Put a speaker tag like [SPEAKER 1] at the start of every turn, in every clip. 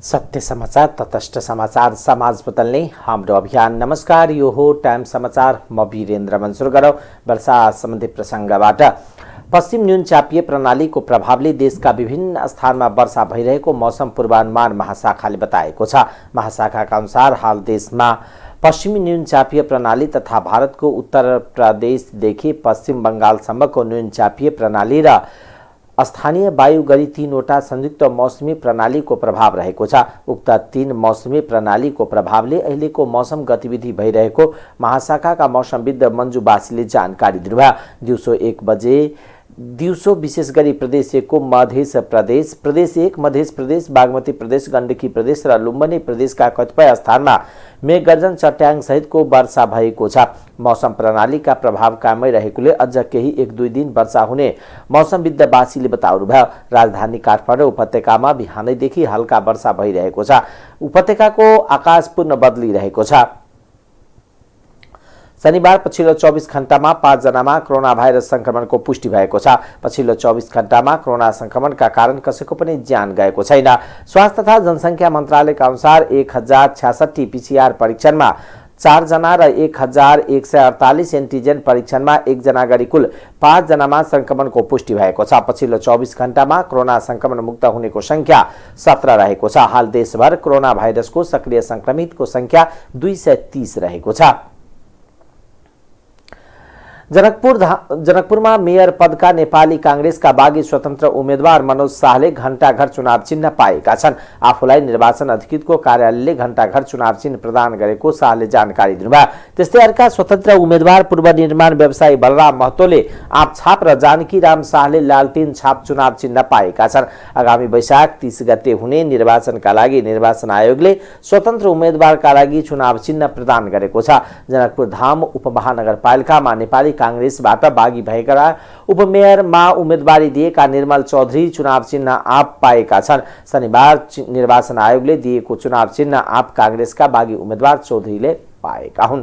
[SPEAKER 1] सत्य समाचार, तटस्थ समाचार, समाज बदल्ने हाम्रो अभियान। नमस्कार, यो हो टाइम समाचार। म वीरेन्द्र मन्सुर गरौँ वर्षा सम्बन्धी प्रसङ्गबाट। पश्चिम न्यूनचापीय प्रणालीको प्रभावले देशका विभिन्न स्थानमा वर्षा भइरहेको मौसम पूर्वानुमान महाशाखाले बताएको छ। महाशाखाका अनुसार हाल देशमा पश्चिमी न्यूनचापीय प्रणाली तथा भारतको उत्तर प्रदेशदेखि पश्चिम बङ्गालसम्मको न्यूनचापीय प्रणाली र स्थानीय वायु गरी तीनवटा संयुक्त मौसमी प्रणालीको प्रभाव रहेको छ। उक्त तीन मौसमी प्रणालीको प्रभावले अहिलेको मौसम गतिविधि भइरहेको महाशाखाका मौसमविद मन्जु बासीले जानकारी दिनुभयो। दिउँसो विशेष गरी प्रदेश 1 को मध्य प्रदेश, प्रदेश 1, मध्य प्रदेश, बागमती प्रदेश, गण्डकी प्रदेश र लुम्बिनी प्रदेशका कतिपय स्थानमा मेघगर्जन चट्याङ सहितको वर्षा भएको छ। मौसम प्रणालीका प्रभाव कायमै रहेकोले अझ केही 1-2 दिन वर्षा हुने मौसमविद बासीले बताउनुभयो। राजधानी काठमाडौँ उपत्यकामा बिहानैदेखि हल्का वर्षा भइरहेको छ। उपत्यकाको आकाश पूर्ण बदलिरहेको छ। शनिबार पछिल्लो 24 घण्टामा 5 जनामा कोरोना भाइरस संक्रमणको पुष्टि भएको छ। पछिल्लो 24 घण्टामा कोरोना संक्रमणका कारण कसैको पनि ज्यान गएको छैन। स्वास्थ्य तथा जनसङ्ख्या मन्त्रालयका अनुसार 1066 पीसीआर परीक्षणमा 4 जना र 1148 एन्टिजेन परीक्षणमा 1 जना गरी कुल 5 जनामा संक्रमणको पुष्टि भएको छ। पछिल्लो 24 घण्टामा कोरोना संक्रमण मुक्त हुनेको संख्या 17 रहेको छ। हाल देशभर कोरोना भाइरसको सक्रिय संक्रमितको संख्या 230 रहेको छ। जनकपुरमा मेयर पदका नेपाली कांग्रेसका बागी स्वतन्त्र उम्मेदवार मनोज शाहले घण्टाघर चुनाव चिन्ह पाएका छन्। आफूलाई निर्वाचन अधिकृतको कार्यालयले घण्टाघर चुनाव चिन्ह प्रदान गरेको शाहले जानकारी दिनुभयो। त्यस्तै अर्का स्वतन्त्र उम्मेदवार पूर्व निर्माण व्यवसायी बलराम महतोले आँप छाप र जानकी राम शाहले लालटिन छाप चुनाव चिन्ह पाएका छन्। आगामी वैशाख 30 गते हुने निर्वाचनका लागि निर्वाचन आयोगले स्वतन्त्र उम्मेदवारका लागि चुनाव चिन्ह प्रदान गरेको छ। जनकपुर धाम उपमहानगरपालिकामा नेपाली कांग्रेसबाट बागी भएका उपमेयरमा उम्मेदवारी दिएका निर्मल चौधरी चुनाव चिन्ह आँप पाएका छन्। शनिबार निर्वाचन आयोगले दिएको चुनाव चिन्ह आँप कांग्रेसका बागी उम्मेदवार चौधरीले पाएका हुन्।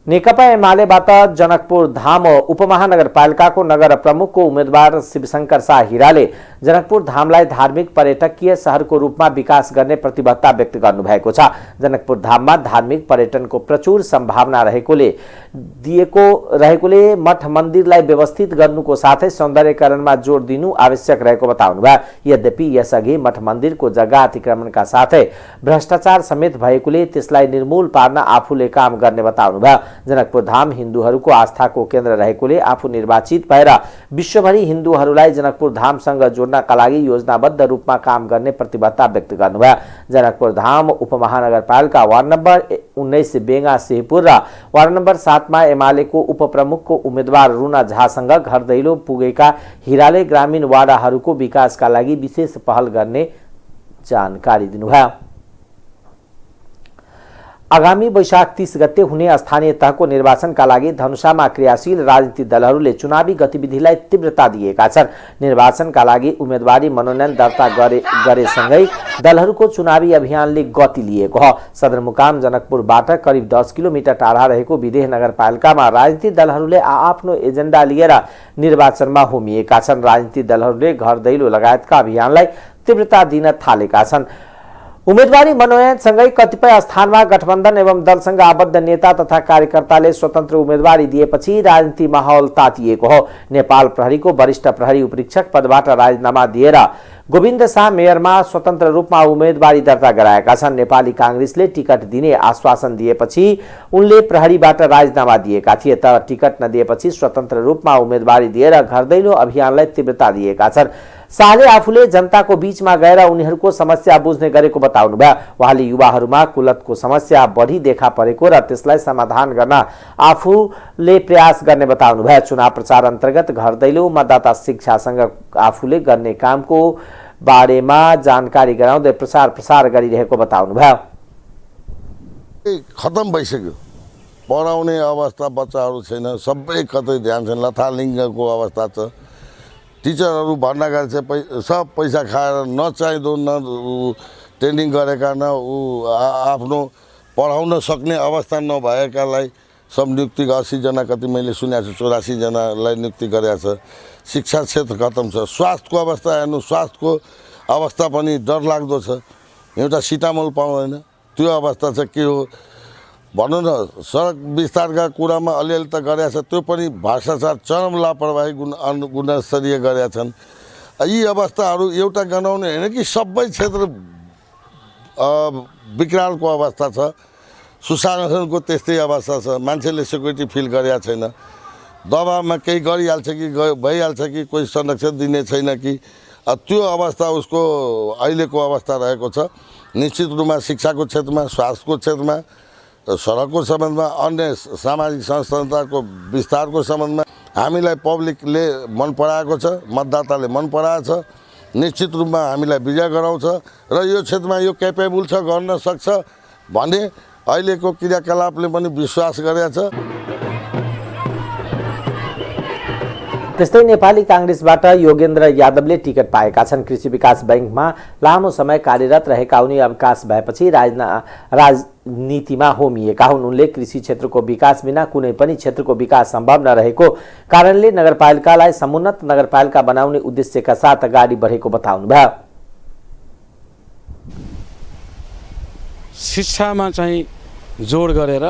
[SPEAKER 1] नेकपा एमालेबाट जनकपुर धाम उपमहानगरपालिकाको नगर प्रमुखको उम्मेदवार शिवशंकर शाह हिराले जनकपुर धामलाई धार्मिक पर्यटकीय शहरको रूपमा विकास गर्ने प्रतिबद्धता व्यक्त गर्नुभएको छ। जनकपुर धाममा धार्मिक पर्यटनको प्रचुर सम्भावना रहेकोले मठ मन्दिरलाई व्यवस्थित गर्नुको साथै सौन्दर्यकरणमा जोड दिनु आवश्यक रहेको बताउनुभयो। यद्यपि यसअघि मठ मन्दिरको जग्गा अतिक्रमणका साथै भ्रष्टाचार समेत भएकोले त्यसलाई निर्मूल पार्न आफूले काम गर्ने बताउनुभयो। जनकपुर धाम हिन्दूहरूको आस्थाको केन्द्र रहेकोले आफू निर्वाचित भएर विश्वभरि हिन्दूहरूलाई जनकपुर धामसँग जोड्नका लागि योजनाबद्ध रूपमा काम गर्ने प्रतिबद्धता व्यक्त गर्नुभयो। जनकपुर धाम उपमहानगरपालिका वार्ड नम्बर 19 बेंगा सिंहपुर र वार्ड नम्बर 7 मा एमालेको उपप्रमुखको उम्मेदवार रुना झासँग घर दैलो पुगेका हिराले ग्रामीण वाडाहरूको विकासका लागि विशेष पहल गर्ने जानकारी दिनुभयो। आगामी वैशाख 30 गते हुने स्थानीय तहको निर्वाचनका लागि धनुषामा क्रियाशील राजनीतिक दलहरूले चुनावी गतिविधिलाई तीव्रता दिएका छन्। निर्वाचनका लागि उम्मेदवारी मनोनयन दर्ता गरेसँगै दलहरूको चुनावी अभियानले गति लिएको हो। सदरमुकाम जनकपुरबाट करिब 10 किलोमिटर टाढा रहेको विदेह नगरपालिकामा राजनीतिक दलहरूले आफ्नो एजेन्डा लिएर निर्वाचनमा होमिएका छन्। राजनीतिक दलहरूले घर दैलो लगायतका अभियानलाई तीव्रता दिन थालेका छन्। उम्मेदवारी मनोनयनसँगै कतिपय स्थानमा गठबन्धन एवं दलसँग आबद्ध नेता तथा कार्यकर्ताले स्वतन्त्र उम्मेदवारी दिएपछि राजनीति माहौल तातिएको हो। नेपाल प्रहरीको वरिष्ठ प्रहरी उपरीक्षक पदबाट राजीनामा दिएर गोविन्द शाह मेयरमा स्वतन्त्र रूपमा उम्मेदवारी दर्ता गराएका छन्। नेपाली कांग्रेसले टिकट दिने आश्वासन दिएपछि उनले प्रहरीबाट राजीनामा दिएका थिए, तर टिकट नदिएपछि स्वतन्त्र रूपमा उम्मेदवारी दिएर घर दैलो अभियानलाई तीव्रता दिएका छन्। शाहले आफूले जनताको बीचमा गएर उनीहरूको समस्या बुझ्ने गरेको बताउनुभयो। उहाँले युवाहरूमा कुलतको समस्या बढी देखा परेको र त्यसलाई समाधान गर्न आफूले प्रयास गर्ने बताउनुभयो। चुनाव प्रचार अन्तर्गत घर दैलो मतदाता शिक्षासँग आफूले गर्ने कामको बारेमा जानकारी गराउँदै प्रचार गरिरहेको बताउनुभयो।
[SPEAKER 2] खतम भइसक्यो, पढाउने अवस्था बच्चाहरू छैन, सबै कतै ध्यान छैन, लथालिङ्गको अवस्था छ। टिचरहरू भण्डागार चाहिँ सब पैसा खाएर नचाहिँदो न ट्रेनिङ गरेका न आफ्नो पढाउन सक्ने अवस्था नभएकालाई सब नियुक्ति 80 जना कति मैले सुनेको छु 84 जनालाई नियुक्ति गरेको छ। शिक्षा क्षेत्र खत्तम छ। स्वास्थ्यको अवस्था हेर्नु, स्वास्थ्यको अवस्था पनि डरलाग्दो छ। एउटा सिटामोल पाउँदैन, त्यो अवस्था छ। के हो भनौँ न, सडक विस्तारका कुरामा अलिअलि त गरेका छ, त्यो पनि भ्रष्टाचार चरम लापरवाही गुणस्तरीय गरेका छन्। यी अवस्थाहरू एउटा गनाउने होइन कि सबै क्षेत्र विकरालको अवस्था छ। सुशासनको त्यस्तै अवस्था छ। मान्छेले सेक्युरिटी फिल गरेका छैन। दबाबमा केही गरिहाल्छ कि भइहाल्छ कि कोही संरक्षण दिने छैन कि त्यो अवस्था उसको अहिलेको अवस्था रहेको छ। निश्चित रूपमा शिक्षाको क्षेत्रमा, स्वास्थ्यको क्षेत्रमा, सडकको सम्बन्धमा, अन्य सामाजिक संस्थाको विस्तारको सम्बन्धमा हामीलाई पब्लिकले मन पराएको छ, मतदाताले मन पराएको छ। निश्चित रूपमा हामीलाई विजय गराउँछ र यो क्षेत्रमा यो क्यापेबल छ, गर्न सक्छ भन्ने अहिलेको क्रियाकलापले पनि विश्वास गरेको छ।
[SPEAKER 1] त्यस्तै नेपाली कांग्रेसबाट योगेन्द्र यादवले टिकट पाएका छन्। कृषि विकास बैंकमा लामो समय कार्यरत रहेका उनी अवकाश भएपछि राजनीतिमा होमिएका हुन्। उनले कृषि क्षेत्रको विकास बिना कुनै पनि क्षेत्रको विकास सम्भव नरहेको कारणले नगरपालिकालाई समुन्नत नगरपालिका बनाउने उद्देश्यका साथ अगाडि बढेको बताउनुभयो।
[SPEAKER 3] शिक्षामा चाहिँ जोड गरेर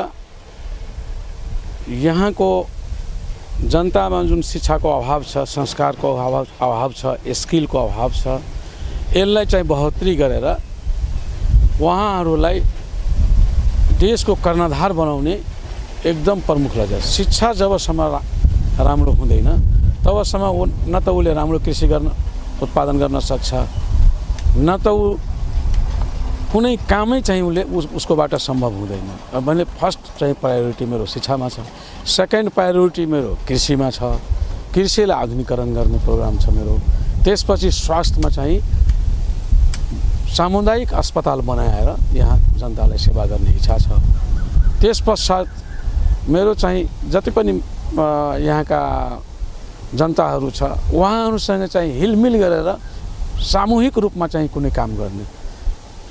[SPEAKER 3] यहाँको जनतामा जुन शिक्षाको अभाव छ, संस्कारको अभाव छ, स्किलको अभाव छ, यसलाई चाहिँ बढोत्तरी गरेर उहाँहरूलाई देशको कर्णधार बनाउने एकदम प्रमुख लक्ष्य। शिक्षा जबसम्म राम्रो हुँदैन तबसम्म न त उसले राम्रो कृषि गर्न उत्पादन गर्न सक्छ, न त ऊ कुनै कामै चाहिँ उसले उसकोबाट सम्भव हुँदैन। मैले फर्स्ट चाहिँ प्रायोरिटी मेरो शिक्षामा छ, सेकेन्ड प्रायोरिटी मेरो कृषिमा छ, कृषिलाई आधुनिकीकरण गर्ने प्रोग्राम छ मेरो। त्यसपछि स्वास्थ्यमा चाहिँ सामुदायिक अस्पताल बनाएर यहाँ जनतालाई सेवा गर्ने इच्छा छ। त्यस पश्चात मेरो चाहिँ जति पनि यहाँका जनताहरू छ उहाँहरूसँग चाहिँ हिलमिल गरेर सामूहिक रूपमा चाहिँ कुनै काम गर्ने,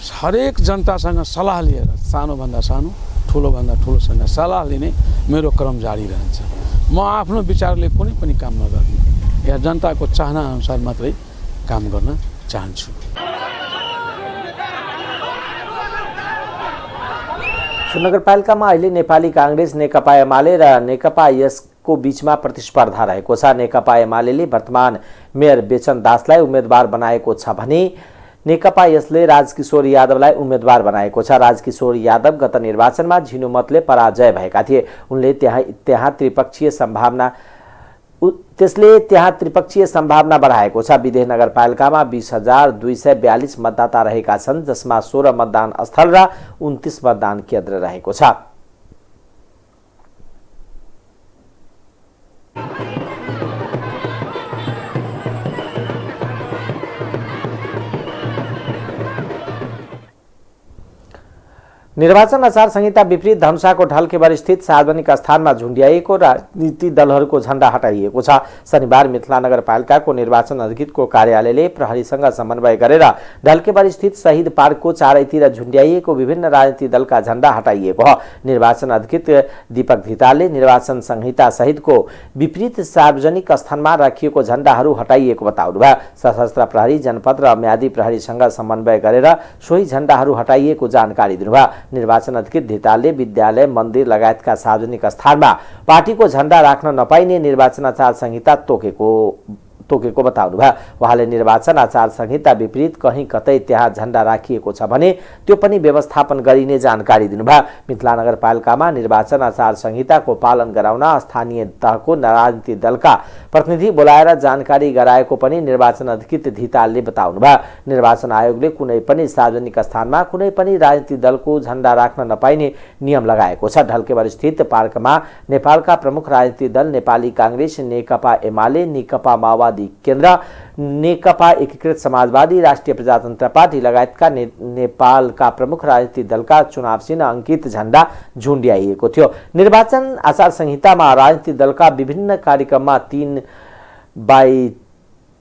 [SPEAKER 3] हरेक जनतासँग सल्लाह लिएर, सानोभन्दा सानो ठुलोभन्दा ठुलोसँग सल्लाह लिने मेरो क्रम जारी रहन्छ। म आफ्नो विचारले कुनै पनि काम नगर्ने, या जनताको चाहना अनुसार मात्रै काम गर्न चाहन्छु।
[SPEAKER 1] नगरपालिकामा अहिले नेपाली कांग्रेस, नेकपा एमाले र नेकपा यसको बीचमा प्रतिस्पर्धा रहेको छ। नेकपा एमाले वर्तमान मेयर बेचन दासलाई उम्मेदवार बनाएको छ भने नेकपा यसले राजकिशोर यादवलाई उम्मेदवार बनाएको छ। राजकिशोर यादव गत निर्वाचनमा झिनुमतले पराजय भएका थिए। उनले त्यहाँ त्रिपक्षीय सम्भावना बढाएको छ। विदेह नगरपालिकामा 20,242 मतदाता रहेका छन्, जसमा 16 मतदान स्थल र 29 मतदान केन्द्र रहेको छ। निर्वाचन आचार संहिता विपरीत धनुषाको ढल्केवर स्थित सार्वजनिक स्थानमा झुन्ड्याइएको राजनीतिक दलहरूको झण्डा हटाइएको छ। शनिबार मिथिला नगरपालिकाको निर्वाचन अधिकृतको कार्यालयले प्रहरीसँग समन्वय गरेर ढल्केवर स्थित शहीद पार्कको चारैतिर झुन्ड्याइएको विभिन्न राजनीतिक दलका झण्डा हटाइएको हो। निर्वाचन अधिकृत दीपक धितालले निर्वाचन संहिता सहितको विपरीत सार्वजनिक स्थानमा राखिएको झण्डाहरू हटाइएको बताउनुभयो। सशस्त्र प्रहरी, जनपद र म्यादी प्रहरीसँग समन्वय गरेर सोही झण्डाहरू हटाइएको जानकारी दिनुभयो। निर्वाचन अधिकृत धितालले विद्यालय, मन्दिर लगायतका सार्वजनिक स्थानमा पार्टीको झण्डा राख्न नपाइने निर्वाचन आचार संहिता तोकेको बताउनुभयो। उहाँले निर्वाचन आचार संहिता विपरीत कहीँ कतै त्यहाँ झण्डा राखिएको छ भने त्यो पनि व्यवस्थापन गरिने जानकारी दिनुभयो। मिथिला नगरपालिकामा निर्वाचन आचार संहिताको पालन गराउन स्थानीय तहको राजनीतिक दलका प्रतिनिधि बोलाएर जानकारी गराएको पनि निर्वाचन अधिकृत धितालले बताउनुभयो। निर्वाचन आयोगले कुनै पनि सार्वजनिक स्थानमा कुनै पनि राजनीतिक दलको झण्डा राख्न नपाइने नियम लगाएको छ। ढल्केवर स्थित पार्कमा नेपालका प्रमुख राजनीतिक दल नेपाली कांग्रेस, नेकपा एमाले, नेकपा माओवादी केन्द्र, नेकपा एकीकृत समाजवादी, राष्ट्रिय प्रजातन्त्र पार्टी लगायतका नेपालका प्रमुख राजनीतिक दलका चुनाव चिन्ह अंकित झण्डा झुन्ड्याइएको थियो। निर्वाचन आचार संहितामा राजनीतिक दलका विभिन्न कार्यक्रममा 3x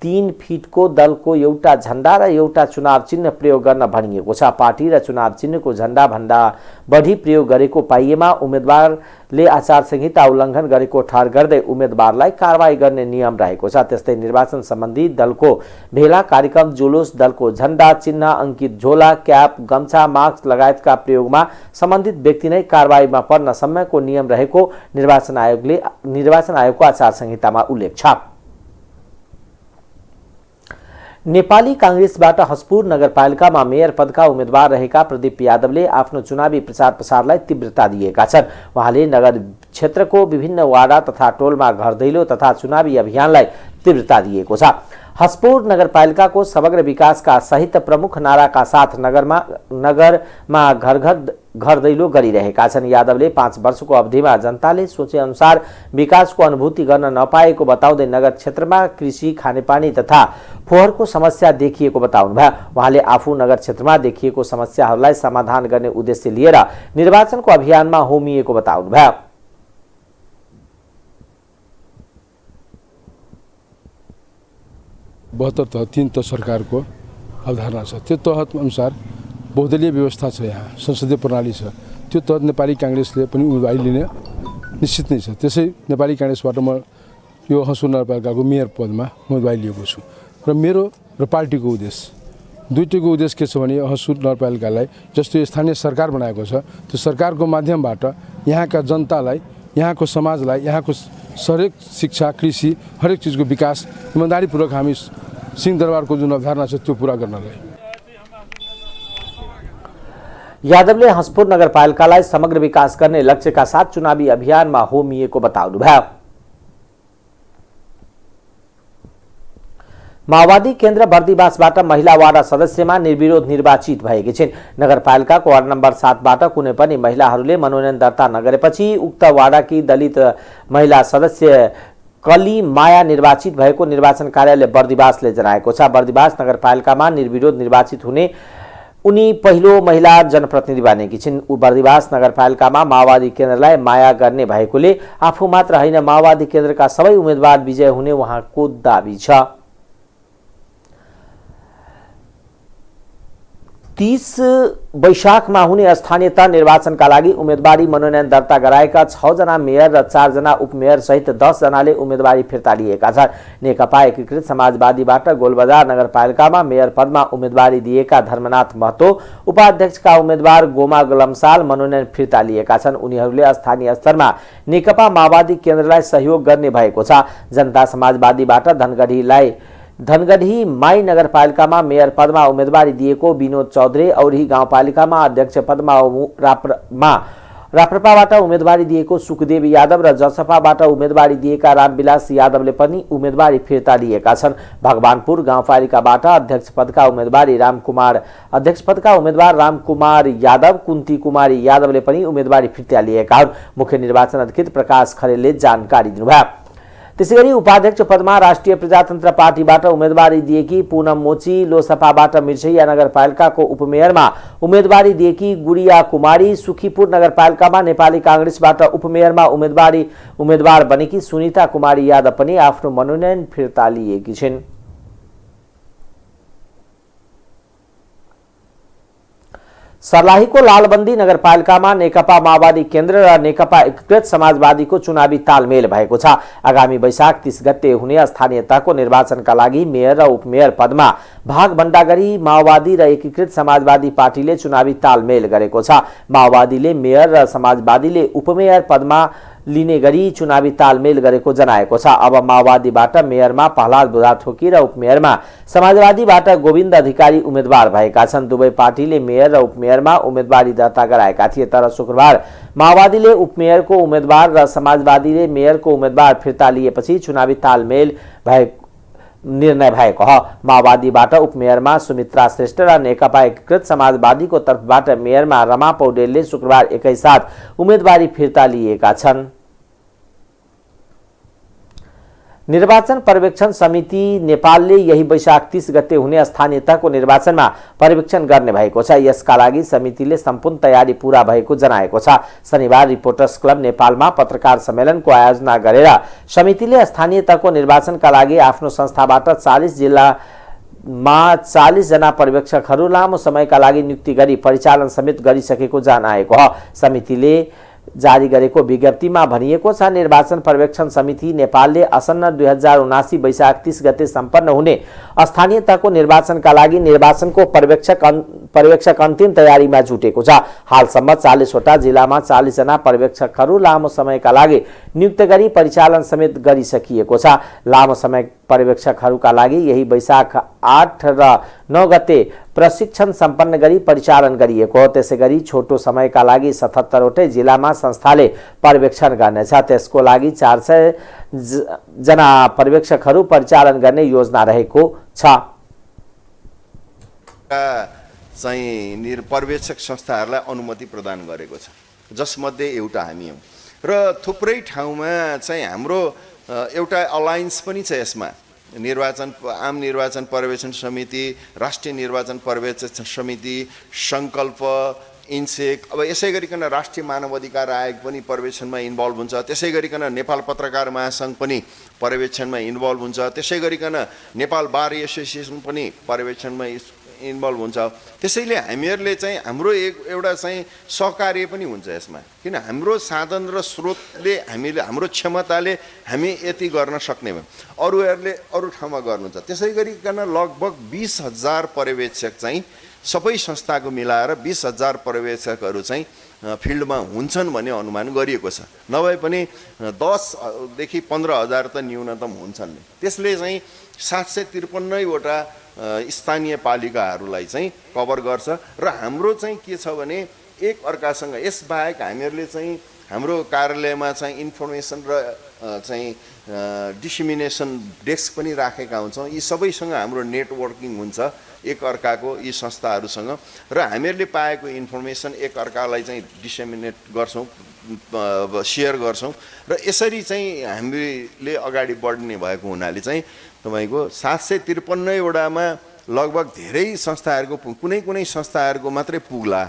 [SPEAKER 1] 3 फिटको दलको एउटा झण्डा र एउटा चुनाव चिन्ह प्रयोग गर्न भनिएको छ। पार्टी र चुनाव चिन्हको झण्डा भन्दा बढी प्रयोग गरेको पाइएमा उम्मेदवारले आचार संहिता उल्लङ्घन गरेको ठहर गर्दै उम्मेदवारलाई कारबाही गर्ने नियम रहेको छ। त्यस्तै निर्वाचन सम्बन्धी दलको भेला, कार्यक्रम, जुलुस, दलको झण्डा, चिन्ह, अंकित झोला, क्याप, गम्छा, मास्क लगायतका प्रयोगमा सम्बन्धित व्यक्ति नै कारबाहीमा पर्न सम्मको नियम रहेको निर्वाचन आयोगको आचार संहितामा उल्लेख छ। नेपाली कांग्रेसबाट हसपुर नगरपालिकामा मेयर पदका उम्मेदवार रहेका प्रदीप यादवले आफ्नो चुनावी प्रचार प्रसारलाई तीव्रता दिएका छन्। उहाँले नगर क्षेत्रको विभिन्न वाडा तथा टोलमा घर दैलो तथा चुनावी अभियानलाई तीव्रता दिएको छ। हसपुर नगरपालिकाको समग्र विकासका सहित प्रमुख नाराका साथ नगरमा घर दैलो गरिरहेका छन्। यादवले 5 वर्षको अवधिमा जनताले सोचे अनुसार विकासको अनुभूति गर्न नपाएको बताउँदै नगर क्षेत्रमा कृषि, खानेपानी तथा फोहोरको समस्या देखिएको बताउनुभयो। उहाँले आफू नगर क्षेत्रमा देखिएको समस्याहरूलाई समाधान गर्ने उद्देश्य लिएर निर्वाचनको अभियानमा होमिएको बताउनुभयो।
[SPEAKER 4] बहत्तर 3 तह सरकारको अवधारणा छ। त्यो तहत अनुसार बहुदलीय व्यवस्था छ, यहाँ संसदीय प्रणाली छ। त्यो तहत नेपाली कांग्रेसले पनि उम्मेदवारी लिने निश्चित नै छ। त्यसै नेपाली कांग्रेसबाट म यो हसपुर नगरपालिकाको मेयर पदमा उम्मेदवारी लिएको छु र मेरो र पार्टीको उद्देश्य दुईटैको उद्देश्य के छ भने हसपुर नगरपालिकालाई जस्तो स्थानीय सरकार बनाएको छ त्यो सरकारको माध्यमबाट यहाँका जनतालाई, यहाँको समाजलाई, यहाँको हरेक शिक्षा, कृषि, हरेक चीजको विकास इमानदारीपूर्वक हामी सिंहदरबारको जुन अवधारणा छ त्यो पूरा गर्नलाई।
[SPEAKER 1] यादवले हसपुर नगरपालिकालाई समग्र विकास गर्ने लक्ष्यका साथ चुनावी अभियानमा होमिएको बताउनुभयो। माओवादी केन्द्र बर्दिवासबाट महिला वाडा सदस्यमा निर्विरोध निर्वाचित भएकी छिन्। नगरपालिकाको वार्ड नम्बर 7बाट कुनै पनि महिलाहरूले मनोनयन दर्ता नगरेपछि उक्त वाडाकी दलित महिला सदस्य कली माया निर्वाचित भएको निर्वाचन कार्यालय बर्दिवासले जनाएको छ। बर्दिवास नगरपालिकामा निर्विरोध निर्वाचित हुने उनी पहिलो महिला जनप्रतिनिधि बनेकी छिन्। बर्दिवास नगरपालिकामा माओवादी केन्द्रलाई माया गर्ने भएकोले आफू मात्र होइन माओवादी केन्द्रका सबै उम्मेदवार विजय हुने उहाँको दाबी छ। 30 वैशाखमा हुने स्थानीय तह निर्वाचनका लागि उम्मेदवारी मनोनयन दर्ता गराएका 6 जना मेयर र 4 जना उपमेयर सहित 10 जनाले उम्मेदवारी फिर्ता लिएका छन्। नेकपा एकीकृत समाजवादीबाट गोलबजार नगरपालिकामा मेयर पदमा उम्मेदवारी दिएका धर्मनाथ महतो, उपाध्यक्षका उम्मेदवार गोमा लम्साल मनोनयन फिर्ता लिएका छन्। उनीहरूले स्थानीय स्तरमा नेकपा माओवादी केन्द्रलाई सहयोग गर्ने भएको छ। जनता समाजवादीबाट धनगढी माई नगरपालिकामा मेयर पदमा उम्मेदवारी दिएको विनोद चौधरी, औरही गाउँपालिकामा अध्यक्ष पदमा राप्रपाबाट उम्मेदवारी दिएको सुखदेव यादव र जसपाबाट उम्मेदवारी दिएका रामविलास यादवले पनि उम्मेदवारी फिर्ता लिएका छन्। भगवानपुर गाउँपालिकाबाट अध्यक्ष पदका उम्मेदवार रामकुमार यादव, कुन्ती कुमारी यादवले पनि उम्मेदवारी फिर्ता लिएका हुन्। मुख्य निर्वाचन अधिकृत प्रकाश खरेलले जानकारी दिनुभयो। त्यसैगरी उपाध्यक्ष पदमा राष्ट्रिय प्रजातन्त्र पार्टीबाट उम्मेदवारी दिएकी पूनम मोची, लोसपाबाट मिर्सैया नगरपालिकाको उपमेयरमा उम्मेदवारी दिएकी गुडिया कुमारी, सुखीपुर नगरपालिकामा नेपाली कांग्रेसबाट उपमेयरमा उम्मेदवार बनेकी सुनिता कुमारी यादव पनि आफ्नो मनोनयन फिर्ता लिएकी छिन्। सर्लाहीको लालबन्दी नगरपालिकामा नेकपा माओवादी केन्द्र र नेकपा एकीकृत समाजवादीको चुनावी तालमेल भएको छ। आगामी वैशाख 30 गते हुने स्थानीय तहको निर्वाचनका लागि मेयर र उपमेयर पदमा भागभण्डा गरी माओवादी र एकीकृत समाजवादी पार्टीले चुनावी तालमेल गरेको छ। माओवादीले मेयर र समाजवादीले उपमेयर पदमा लिने गरी चुनावी तालमेल गरेको जनाएको छ। अब माओवादीबाट मेयरमा प्रहलाद बुढाथोकी र उपमेयरमा समाजवादीबाट गोविन्द अधिकारी उम्मेदवार भएका छन्। दुवै पार्टीले मेयर र उपमेयरमा उम्मेदवारी दर्ता गराएका थिए, तर शुक्रबार माओवादीले उपमेयरको उम्मेदवार र समाजवादीले मेयरको उम्मेदवार फिर्ता लिएपछि चुनावी तालमेल निर्णय भएको हो। माओवादीबाट उपमेयरमा सुमित्रा श्रेष्ठ र नेकपा एकीकृत समाजवादीको तर्फबाट मेयरमा रमा पौडेलले शुक्रबार एकैसाथ उम्मेदवारी फिर्ता लिएका छन्। निर्वाचन पर्यवेक्षण समिति नेपालले यही वैशाख 30 गते हुने स्थानीय तहको निर्वाचनमा पर्यवेक्षण गर्ने भएको छ। यसका लागि समितिले सम्पूर्ण तयारी पूरा भएको जनाएको छ। शनिबार रिपोर्टर्स क्लब नेपालमा पत्रकार सम्मेलनको आयोजना गरेर समितिले स्थानीय तहको निर्वाचनका लागि आफ्नो संस्थाबाट 40 जिल्लामा 40 जना पर्यवेक्षकहरू लामो समयका लागि नियुक्ति गरी परिचालन समेत गरिसकेको जनाएको हो। समितिले जारी गरेको विज्ञप्तिमा भनिएको छ, निर्वाचन पर्यवेक्षण समिति नेपालले आसन्न 2079 वैशाख 30 गते सम्पन्न हुने स्थानीय तहको निर्वाचनका लागि निर्वाचनको पर्यवेक्षक अन्तिम तयारीमा जुटेको छ। हालसम्म 40 वटा जिल्लामा 40 जना पर्यवेक्षकहरू लामो समयका लागि नियुक्त गरी परिचालन समेत गरिसकिएको छ। लामो समय पर्यवेक्षकहरूका लागि यही वैशाख 8 र 9 गते प्रशिक्षण सम्पन्न गरी परिचालन गरिएको हो। त्यसैगरी छोटो समयका लागि 77 वटै जिल्लामा संस्थाले पर्यवेक्षण गर्नेछ। त्यसको लागि 400 जना पर्यवेक्षकहरू परिचालन गर्ने योजना रहेको छ।
[SPEAKER 5] चाहिँ पर्यवेक्षक संस्थाहरूलाई अनुमति प्रदान गरेको छ, जसमध्ये एउटा हामी हौँ र थुप्रै ठाउँमा चाहिँ हाम्रो एउटा अलायन्स पनि छ। यसमा आम निर्वाचन पर्यवेक्षण समिति, राष्ट्रिय निर्वाचन पर्यवेक्षण समिति, संकल्प, इन्सेक, अब यसै गरिकन राष्ट्रिय मानव अधिकार आयोग पनि पर्यवेक्षणमा इन्भल्भ हुन्छ। त्यसै गरिकन नेपाल पत्रकार महासङ्घ पनि पर्यवेक्षणमा इन्भल्भ हुन्छ। त्यसै गरिकन नेपाल बार एसोसिएसन पनि पर्यवेक्षणमा इन्भल्भ हुन्छ। त्यसैले हामीहरूले चाहिँ हाम्रो एउटा चाहिँ सहकार्य पनि हुन्छ यसमा, किन हाम्रो साधन र स्रोतले हाम्रो क्षमताले हामी यति गर्न सक्ने भयौँ, अरूहरूले अरू ठाउँमा गर्नुहुन्छ। त्यसै गरिकन लगभग 20,000 पर्यवेक्षक चाहिँ सबै संस्थाको मिलाएर 20,000 पर्यवेक्षकहरू चाहिँ फिल्डमा हुन्छन् भन्ने अनुमान गरिएको छ। नभए पनि 10 देखि 15,000 त न्यूनतम हुन्छन्। त्यसले चाहिँ 753 वटा स्थानीय पालिकाहरूलाई चाहिँ कभर गर्छ र हाम्रो चाहिँ के छ भने एक अर्कासँग यसबाहेक हामीहरूले चाहिँ हाम्रो कार्यालयमा चाहिँ इन्फर्मेसन र चाहिँ डिसिमिनेसन डेस्क पनि राखेका हुन्छौँ। यी सबैसँग हाम्रो नेटवर्किङ हुन्छ एक अर्काको, यी संस्थाहरूसँग, र हामीहरूले पाएको इन्फर्मेसन एक अर्कालाई चाहिँ डिसेमिनेट गर्छौँ, सेयर गर्छौँ र यसरी चाहिँ हामीले अगाडि बढ्ने भएको हुनाले चाहिँ तपाईँको 753 वटामा लगभग धेरै संस्थाहरूको कुनै संस्थाहरूको मात्रै पुग्ला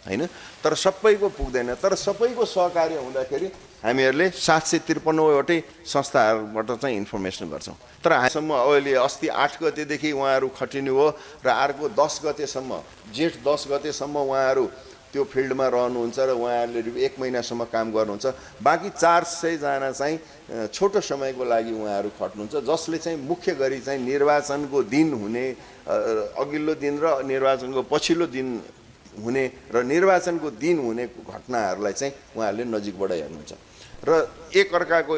[SPEAKER 5] हैन, तर सबैको पुग्दैन। तर सबैको सहकार्य हुँदाखेरि हामीहरूले 753 वटै संस्थाहरूबाट चाहिँ इन्फर्मेसन गर्छौँ। तर हामीसम्म अहिले अस्ति 8 गतेदेखि उहाँहरू खटिनु हो र अर्को 10 गतेसम्म, जेठ 10 गतेसम्म उहाँहरू त्यो फिल्डमा रहनुहुन्छ र उहाँहरूले 1 महिनासम्म काम गर्नुहुन्छ। बाँकी 400 जना चाहिँ छोटो समयको लागि उहाँहरू खट्नुहुन्छ, जसले चाहिँ मुख्य गरी चाहिँ निर्वाचनको दिन हुने, अघिल्लो दिन र निर्वाचनको पछिल्लो दिन हुने र निर्वाचनको दिन हुने घटनाहरूलाई चाहिँ उहाँहरूले नजिकबाट हेर्नुहुन्छ र एक अर्काको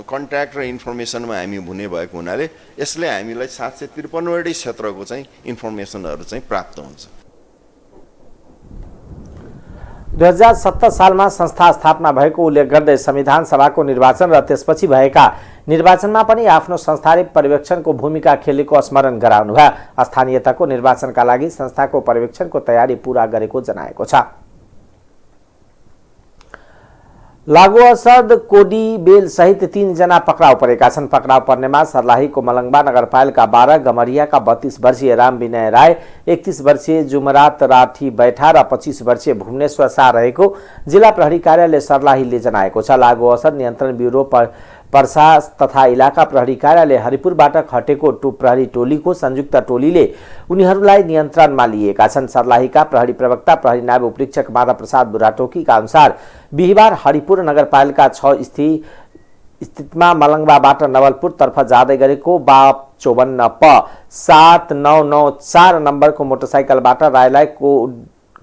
[SPEAKER 5] कन्ट्याक्ट र इन्फर्मेसनमा हामी हुने भएको हुनाले यसले हामीलाई 753 वटै क्षेत्रको चाहिँ इन्फर्मेसनहरू चाहिँ प्राप्त हुन्छ।
[SPEAKER 1] 2070 सालमा संस्था स्थापना भएको उल्लेख गर्दै संविधान सभाको निर्वाचन र त्यसपछि भएका निर्वाचनमा पनि आफ्नो संस्थाले पर्यवेक्षणको भूमिका खेलेको स्मरण गराउनुभयो। स्थानीयताको निर्वाचनका लागि संस्थाको पर्यवेक्षणको तयारी पूरा गरेको जनाएको छ। लागुअसद कोडी बेल सहित 3 जना पक्राउ परेका छन्। पक्राउ पर्नेमा सर्लाहीको मलङ्गवा नगरपालिका 12, गमरियाका 32 वर्षीय राम विनय राय, 31 वर्षीय जुमरात राठी बैठा र 25 वर्षीय भुवनेश्वर शाह रहेको जिल्ला प्रहरी कार्यालय सर्लाहीले जनाएको छ। लागुअसद नियन्त्रण ब्युरो पर्सा तथा इलाका प्रहरी कार्यालय हरिपुरबाट खटेको प्रहरी टोलीको संयुक्त टोलीले उनीहरूलाई नियन्त्रणमा लिएका छन्। सर्लाहीका प्रहरी प्रवक्ता प्रहरी नायब उपरीक्षक माधव प्रसाद बुढाटोकीका अनुसार बिहिबार हरिपुर नगरपालिका 6 स्थितमा मलङ्गवाबाट नवलपुर तर्फ जाँदै गरेको बाप 54 प 7994 नम्बरको मोटरसाइकलबाट रायलाई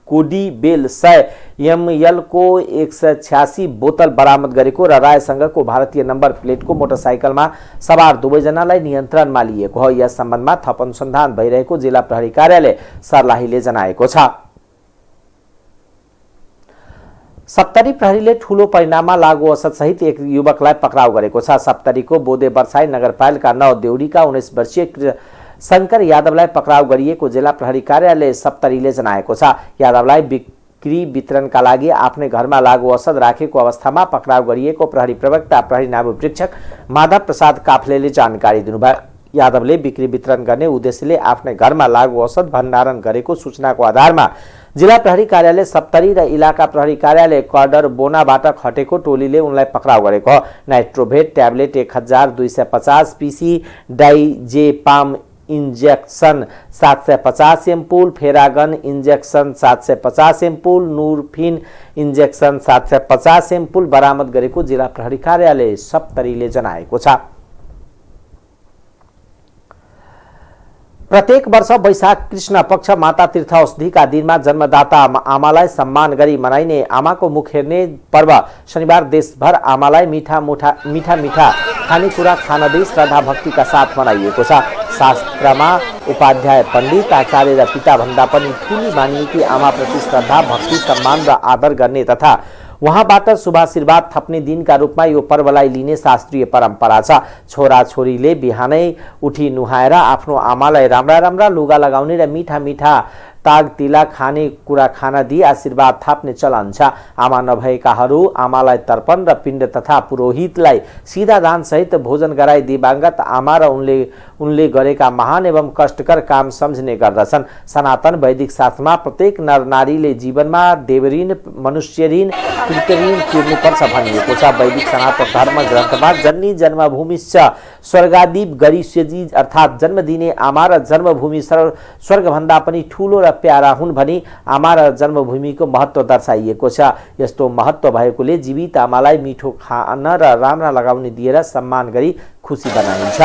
[SPEAKER 1] कोडी बेल 100 ML को 186 बोतल बरामद गरेको र रायसँगको भारतीय नम्बर प्लेटको मोटरसाइकलमा सवार 2 जनालाई नियन्त्रणमा लिएको हो। यस सम्बन्धमा थप अनुसन्धान भइरहेको जिल्ला प्रहरी कार्यालय सर्लाहीले जनाएको छ। सप्तरी प्रहरीले ठूलो परिणाममा लागुअसद सहित एक युवकलाई पक्राउ गरेको छ। सप्तरीको बोदे बर्साई नगरपालिका 9 देउरीका 19 वर्षीय शंकर यादवलाई पक्राउ गरिएको जिल्ला प्रहरी कार्यालय सप्तरीले जनाएको छ। यादवलाई बिक्री वितरणका लागि आफ्नै घरमा लागू औषध राखेको अवस्थामा पक्राउ गरिएको प्रहरी प्रवक्ता प्रहरी नामप्रीक्षक माधव प्रसाद काफ्लेले जानकारी दिनुभयो। यादवले बिक्री वितरण गर्ने उद्देश्यले आफ्नै घरमा लागू औषध भण्डारण गरेको सूचनाको आधारमा जिल्ला प्रहरी कार्यालय सप्तरी र इलाका प्रहरी कार्यालय कर्डर बोनाबाट खटेको टोलीले उनलाई पक्राउ गरेको हो। नाइट्रोभेट tablet 1250 PC, diazepam injection 750 ampoule, फेरागन injection 750 ampoule, Norphin injection 750 ampoule बरामद गरेको जिल्ला प्रहरी कार्यालय सप्तरीले जनाएको छ। प्रत्येक वर्ष वैशाख कृष्ण पक्ष माता तीर्थ औषधिका दिनमा जन्मदाता आमालाई सम्मान गरी मनाइने आमाको मुख हेर्ने पर्व शनिबार देशभर आमालाई मीठा खानेकुरा खान दिई श्रद्धा भक्तिका साथ मनाइएको छ। शास्त्रमा उपाध्याय पण्डित आचार्य र पिता भन्दा पनि ठूली मानिएकी आमाप्रति श्रद्धा भक्ति सम्मान र आदर गर्ने तथा उहाँबाट शुभाशीर्वाद थप्ने दिनका रूपमा यो पर्वलाई लिने शास्त्रीय परम्परा छ। छोराछोरीले बिहानै उठी नुहाएर आफ्नो आमालाई राम्रा राम्रा लुगा लगाउने र मीठा ताग तिला खाने कुरा खान दिई आशीर्वाद थाप्ने चलन छ। आमा नभएकाहरू आमालाई तर्पण र पिण्ड तथा पुरोहितलाई सीधा दान सहित भोजन गराई दिवांगत आमा र उनले गरेका महान एवं कष्टकर काम सम्झने गर्दछन्। सनातन वैदिक शास्त्रमा प्रत्येक नर नारीले जीवनमा देवऋण, मनुष्य ऋण, पितृऋण तिर्नुपर्छ भनिएको छ। वैदिक सनातन धर्म ग्रन्थमा जन्नी जन्मभूमिश्च स्वर्गादीप गरिष्यजी अर्थात् जन्म दिने आमा र जन्मभूमि स्वर्गभन्दा पनि ठूलो र प्यारा हुन् भनी आमा र जन्मभूमिको महत्त्व दर्शाइएको छ। यस्तो महत्त्व भएकोले जीवित आमालाई मिठो खान र राम्रा लगाउने दिएर सम्मान गरी खुसी बनाइन्छ।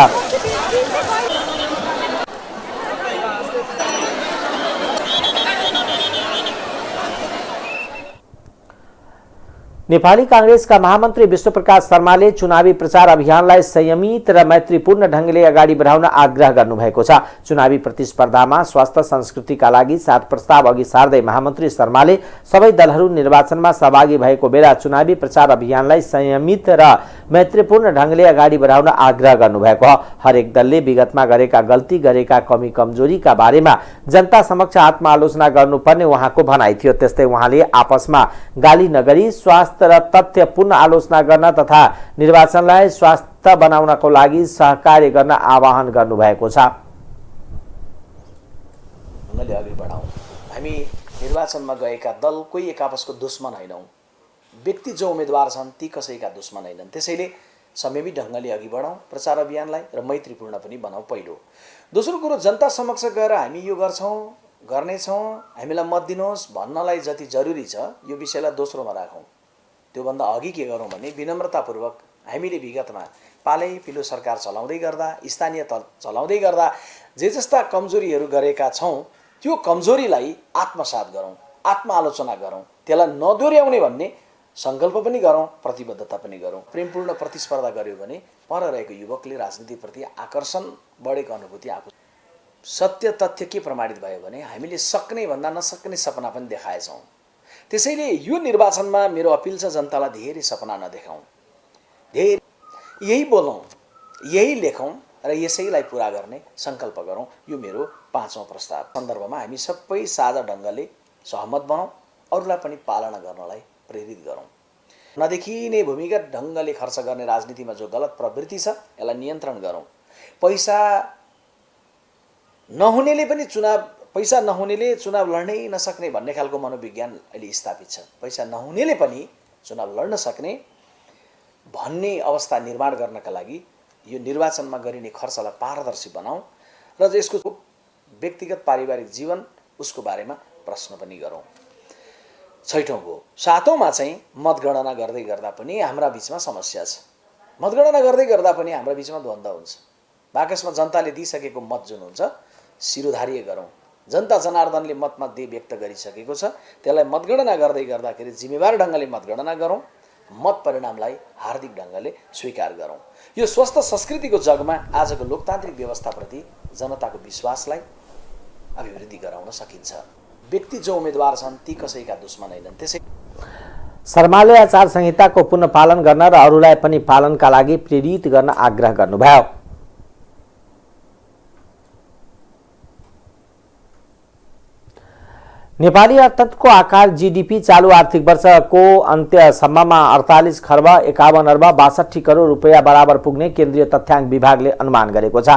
[SPEAKER 1] नेपाली कांग्रेसका महामन्त्री विश्वप्रकाश शर्माले चुनावी प्रचार अभियानलाई संयमित र मैत्रीपूर्ण ढंगले अगाडि बढाउन आग्रह गर्नुभएको छ। चुनावी प्रतिस्पर्धामा स्वास्थ्य संस्कृतिका लागि 7 प्रस्ताव अघि सार्दै महामन्त्री शर्माले सबै दलहरू निर्वाचनमा सहभागी भएको बेला चुनावी प्रचार अभियानलाई संयमित र मैत्रीपूर्ण ढंगले अगाडि बढाउन आग्रह गर्नुभएको हो। हरेक दलले विगतमा गरेका गल्ती, गरेका कमी कमजोरीका बारेमा जनता समक्ष आत्मआलोचना गर्नुपर्ने उहाँको भनाइ थियो। त्यस्तै उहाँले आपसमा गाली नगरी स्वास्थ्य र तथ्यपूर्ण आलोचना गर्न तथा निर्वाचनलाई स्वास्थ्य बनाउनको लागि सहकार्य गर्न आह्वान गर्नुभएको छ।
[SPEAKER 6] अगाडि बढाउँ। हामी निर्वाचनमा गएका दल कोही एक आपसको दुश्मन होइनौँ। व्यक्ति जो उम्मेदवार छन् ती कसैका दुश्मन होइनन्। त्यसैले संयमित ढङ्गले अघि बढाउँ प्रचार अभियानलाई र मैत्रीपूर्ण पनि बनाऊ पहिलो। दोस्रो कुरो जनता समक्ष गएर हामी यो गर्छौँ गर्नेछौँ हामीलाई मत दिनुहोस् भन्नलाई जति जरुरी छ यो विषयलाई दोस्रोमा राखौँ। त्योभन्दा अघि के गरौँ भने विनम्रतापूर्वक हामीले विगतमा पालै पिलो सरकार चलाउँदै गर्दा स्थानीय तल चलाउँदै गर्दा जे जस्ता कमजोरीहरू गरेका छौँ त्यो कमजोरीलाई आत्मसात गरौँ, आत्मआलोचना गरौँ, त्यसलाई नदोर्याउने भन्ने सङ्कल्प पनि गरौँ, प्रतिबद्धता पनि गरौँ। प्रेमपूर्ण प्रतिस्पर्धा गर्यो भने पर रहेको युवकले राजनीतिप्रति आकर्षण बढेको अनुभूति आफू। सत्य तथ्य के प्रमाणित भयो भने हामीले सक्ने भन्दा नसक्ने सपना पनि देखाएछौँ। त्यसैले यो निर्वाचनमा मेरो अपिल छ जनतालाई धेरै सपना नदेखाउँ, धेरै यही बोलौँ, यही लेखौँ र यसैलाई पुरा गर्ने सङ्कल्प गरौँ। यो मेरो 5औं प्रस्ताव सन्दर्भमा हामी सबै साझा ढङ्गले सहमत बनाऊँ, अरूलाई पनि पालना गर्नलाई प्रेरित गरौँ। नदेखिने भूमिगत ढङ्गले खर्च गर्ने राजनीतिमा जो गलत प्रवृत्ति छ यसलाई नियन्त्रण गरौँ। पैसा नहुनेले चुनाव लड्नै नसक्ने भन्ने खालको मनोविज्ञान अहिले स्थापित छ। पैसा नहुनेले पनि चुनाव लड्न सक्ने भन्ने अवस्था निर्माण गर्नका लागि यो निर्वाचनमा गरिने खर्चलाई पारदर्शी बनाऊ र यसको व्यक्तिगत पारिवारिक जीवन उसको बारेमा प्रश्न पनि गरौँ। 6औं हो। 7औंमा चाहिँ मतगणना गर्दै गर्दा पनि हाम्रा बिचमा समस्या छ। मतगणना गर्दै गर्दा पनि हाम्रा बिचमा द्वन्द्व हुन्छ। बाकसमा जनताले दिइसकेको मत जुन हुन्छ शिरोधार्य गरौँ। जनता जनार्दनले मतमा दे व्यक्त गरिसकेको छ त्यसलाई मतगणना गर्दै गर्दाखेरि जिम्मेवार ढङ्गले मतगणना गरौँ, मत परिणामलाई हार्दिक ढङ्गले स्वीकार गरौँ। यो स्वस्थ संस्कृतिको जगमा आजको लोकतान्त्रिक व्यवस्थाप्रति जनताको विश्वासलाई अभिवृद्धि गराउन सकिन्छ। व्यक्ति जो उम्मेदवार छन् ती कसैका दुश्मन होइनन्। त्यसै
[SPEAKER 1] शर्माले आचार संहिताको पुनः पालन गर्न र अरूलाई पनि पालनका लागि प्रेरित गर्न आग्रह गर्नुभयो। नेपाली अर्थतन्त्रको आकार जीडीपी चालू आर्थिक वर्षको अन्त्यसम्ममा 48 खर्ब 51 अर्ब 62 करोड रुपैयाँ बराबर पुग्ने केन्द्रीय तथ्याङ्क विभागले अनुमान गरेको छ।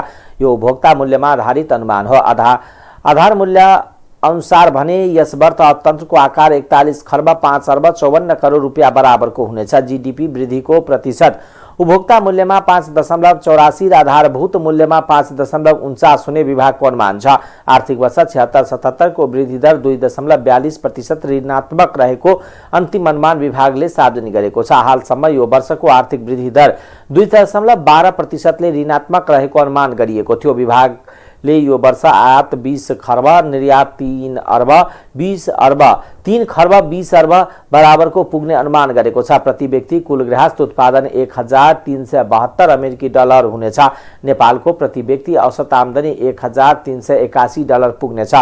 [SPEAKER 1] यो उपभोक्ता मूल्यमा आधारित अनुमान हो। आधार मूल्य अनुसार भने यस वर्ष अर्थतन्त्रको आकार 41 खर्ब 5 अर्ब 54 करोड रुपैयाँ बराबरको हुनेछ। जीडीपी वृद्धिको प्रतिशत उपभोक्ता मूल्यमा 5.84 र आधारभूत मूल्यमा 5.49 हुने विभागको अनुमान छ। आर्थिक वर्ष 76-77 को वृद्धि दर 2.42% ऋणात्मक रहेको अन्तिम अनुमान विभागले सार्वजनिक गरेको छ। हालसम्म यो वर्षको आर्थिक वृद्धि दर 2.12%ले ऋणात्मक रहेको अनुमान गरिएको थियो। विभागले यो वर्ष आयात 20 खर्ब, निर्यात 3 अर्ब 20 अर्ब 3 खर्ब 20 अर्ब बराबरको पुग्ने अनुमान गरेको छ। प्रति व्यक्ति कुल गृहस्थ उत्पादन 1372 अमेरिकी डलर हुनेछ। नेपालको प्रति व्यक्ति औसत आमदनी 1381 डलर पुग्नेछ।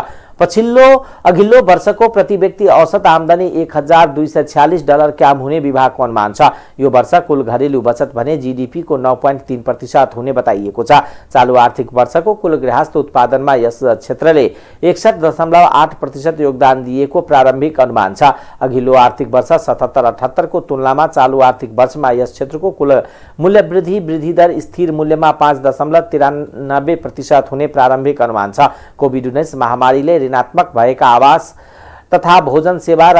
[SPEAKER 1] अघिल्लो वर्षको प्रति व्यक्ति औसत आमदनी 1246 डलर कम हुने विभागको अनुमान छ। यो वर्ष कुल घरेलु बचत भने जीडीपी को 9.3% हुने बताइएको छ। चालू आर्थिक वर्षको कुल गृहस्थ उत्पादनमा यस क्षेत्रले 61.8% योगदान दिएको प्रारम्भिक अनुमान छ। अघिल्लो आर्थिक वर्ष 77-78 को तुलनामा चालू आर्थिक वर्षमा यस क्षेत्रको कुल मूल्य वृद्धि दर स्थिर मूल्यमा 5.93% हुने प्रारम्भिक अनुमान छ। कोभिड-19 महामारीले ऋणात्मक भएका आवास तथा भोजन सेवा र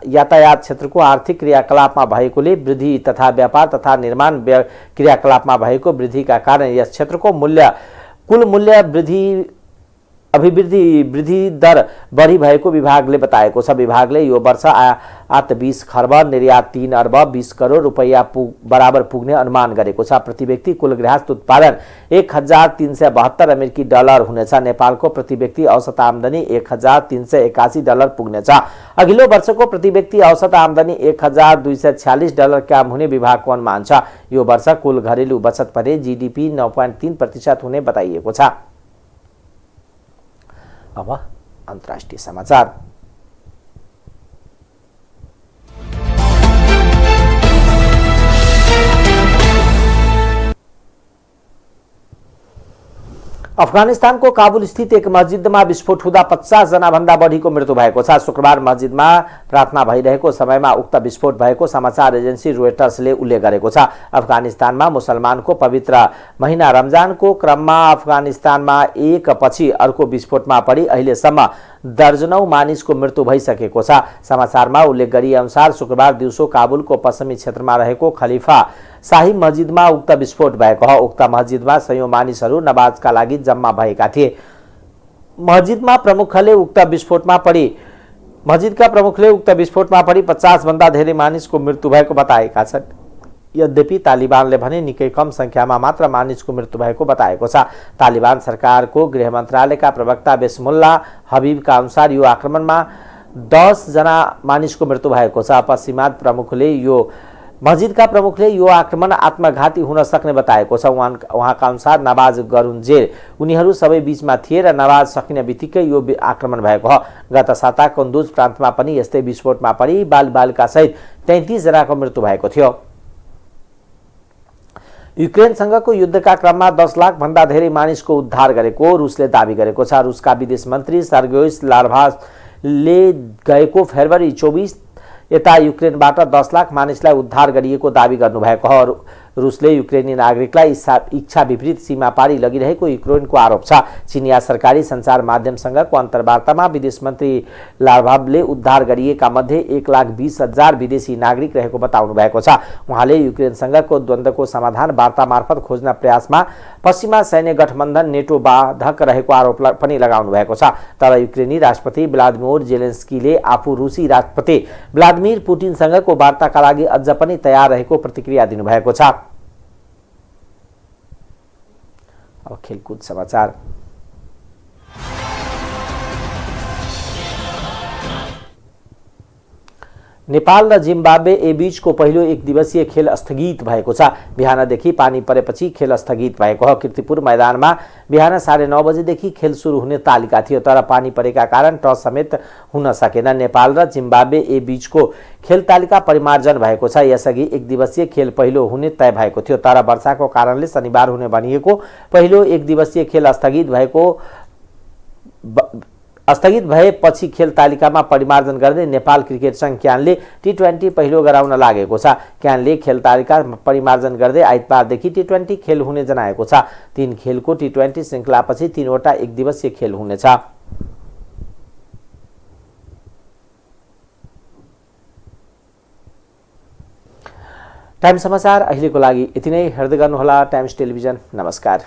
[SPEAKER 1] यातायात क्षेत्रको आर्थिक क्रियाकलापमा भएकोले वृद्धि तथा व्यापार तथा निर्माण क्रियाकलापमा भएको वृद्धिका कारण यस क्षेत्रको कुल मूल्य वृद्धि दर बढी भएको विभागले बताएको छ। विभागले यो वर्ष आयात 20 खर्ब, निर्यात 3 अर्ब 20 करोड रुपैयाँ बराबर पुग्ने अनुमान गरेको छ। प्रति व्यक्ति कुल गृहस्थ उत्पादन 1372 अमेरिकी डलर हुनेछ। नेपालको प्रति व्यक्ति औसत आमदनी 1381 डलर पुग्नेछ। अघिल्लो वर्षको प्रति व्यक्ति औसत आमदनी 1246 डलर कम हुने विभागको अनुमान छ। यो वर्ष कुल घरेलु बचत भने जीडीपी 9.3% हुने बताइएको छ। अब अन्तर्राष्ट्रिय समाचार। अफगानिस्तानको काबुल स्थित एक मस्जिदमा विस्फोट हुँदा 50 जना भन्दा बढीको मृत्यु भएको छ। शुक्रबार मस्जिदमा प्रार्थना भइरहेको समयमा उक्त विस्फोट भएको समाचार एजेन्सी रोयटर्सले उल्लेख गरेको छ। अफगानिस्तानमा मुसलमानको पवित्र महिना रमजानको क्रममा अफगानिस्तानमा एक पछि अर्को विस्फोटमा परि अहिलेसम्म दर्जनौं मानिसको मृत्यु भइसकेको छ। समाचारमा उल्लेख गरिए अनुसार शुक्रबार दिउँसो काबुलको पश्चिमी क्षेत्रमा रहेको खलिफा शाही मस्जिदमा उक्त विस्फोट भएको हो। उक्त मस्जिदमा सयौं मानिसहरू नमाजका लागि जम्मा भएका थिए। मस्जिदका प्रमुखले उक्त विस्फोटमा परि 50 भन्दा धेरै मानिसको मृत्यु भएको बताएका छन्। यद्यपि तालिबानले भने निकै कम संख्यामा मात्र मानिसको मृत्यु भएको बताएको छ। तालिबान सरकारको गृह मन्त्रालयका प्रवक्ता बेसमुल्ला हबीबका अनुसार यो आक्रमणमा 10 जना मानिसको मृत्यु भएको छ। मस्जिदका प्रमुखले यो आक्रमण आत्मघाती हुन सक्ने बताएको छ। उहाँका अनुसार नमाज गरुन्जेल उनीहरू सबै बीचमा थिए र नमाज सकिने बित्तिकै यो आक्रमण भएको हो। गत साता कुन्दुज प्रान्तमा पनि यस्तै विस्फोटमा परि बालबालिका सहित 33 जनाको मृत्यु भएको थियो। युक्रेनसँगको युद्धका क्रममा 10 लाख भन्दा धेरै मानिसको उद्धार गरेको रुसले दाबी गरेको छ। रुसका विदेश मन्त्री सर्गेई लाvrovले गएको फेब्रुअरी 24 यता युक्रेनबाट 10 लाख मानिसलाई उद्धार गरिएको दाबी गर्नुभएको हो। रुसले युक्रेनी नागरिकलाई इच्छा विपरीत सीमा पारी लगिरहेको युक्रेनको आरोप छ। चिनिया सरकारी सञ्चार माध्यमसँगको अन्तर्वार्तामा विदेश मन्त्री लाvrovले उद्धार गरिएका मध्ये 1,20,000 विदेशी नागरिक रहेको बताउनु भएको छ। उहाँले युक्रेनसँगको द्वन्द्वको समाधान वार्ता मार्फत खोज्न प्रयासमा पश्चिमा सैन्य गठबन्धन नेटो बाधक रहेको आरोप पनि लगाउनु भएको छ। तर युक्रेनी राष्ट्रपति भ्लादिमिर जेलेन्स्कीले आफू रुसी राष्ट्रपति भ्लादिमिर पुटिनसँगको वार्ताका लागि अझ पनि तयार रहेको प्रतिक्रिया दिनुभएको छ। अब खेलकुद समाचार। नेपाल र जिम्बाब्वे ए बीचको पहिलो एक दिवसीय खेल स्थगित भएको छ। बिहानदेखि पानी परेपछि खेल स्थगित भएको हो। कीर्तिपुर मैदानमा बिहान 9:30 बजेदेखि खेल सुरु हुने तालिका थियो, तर पानी परेका कारण टस समेत हुन सकेन। नेपाल र जिम्बाब्वे ए बीचको खेल तालिका परिमार्जन भएको छ। यसअघि एक दिवसीय खेल पहिलो हुने तय भएको थियो, तर वर्षाको कारणले शनिबार हुने भनिएको पहिलो एक दिवसीय खेल स्थगित भएको स्थगित भएपछि खेल तालिकामा परिमार्जन गर्दै नेपाल क्रिकेट सङ्घ क्यानले टी20 पहिलो गराउन लागेको छ। क्यानले खेल तालिका परिमार्जन गर्दै आइतबारदेखि टी20 खेल हुने जनाएको छ। 3 खेलको टी20 श्रृङ्खलापछि 3वटा एकदिवसीय खेल हुनेछ। टाइम समाचार अहिलेको लागि यति नै। हेर्दै गर्नुहोला टाइम्स टेलिभिजन। नमस्कार।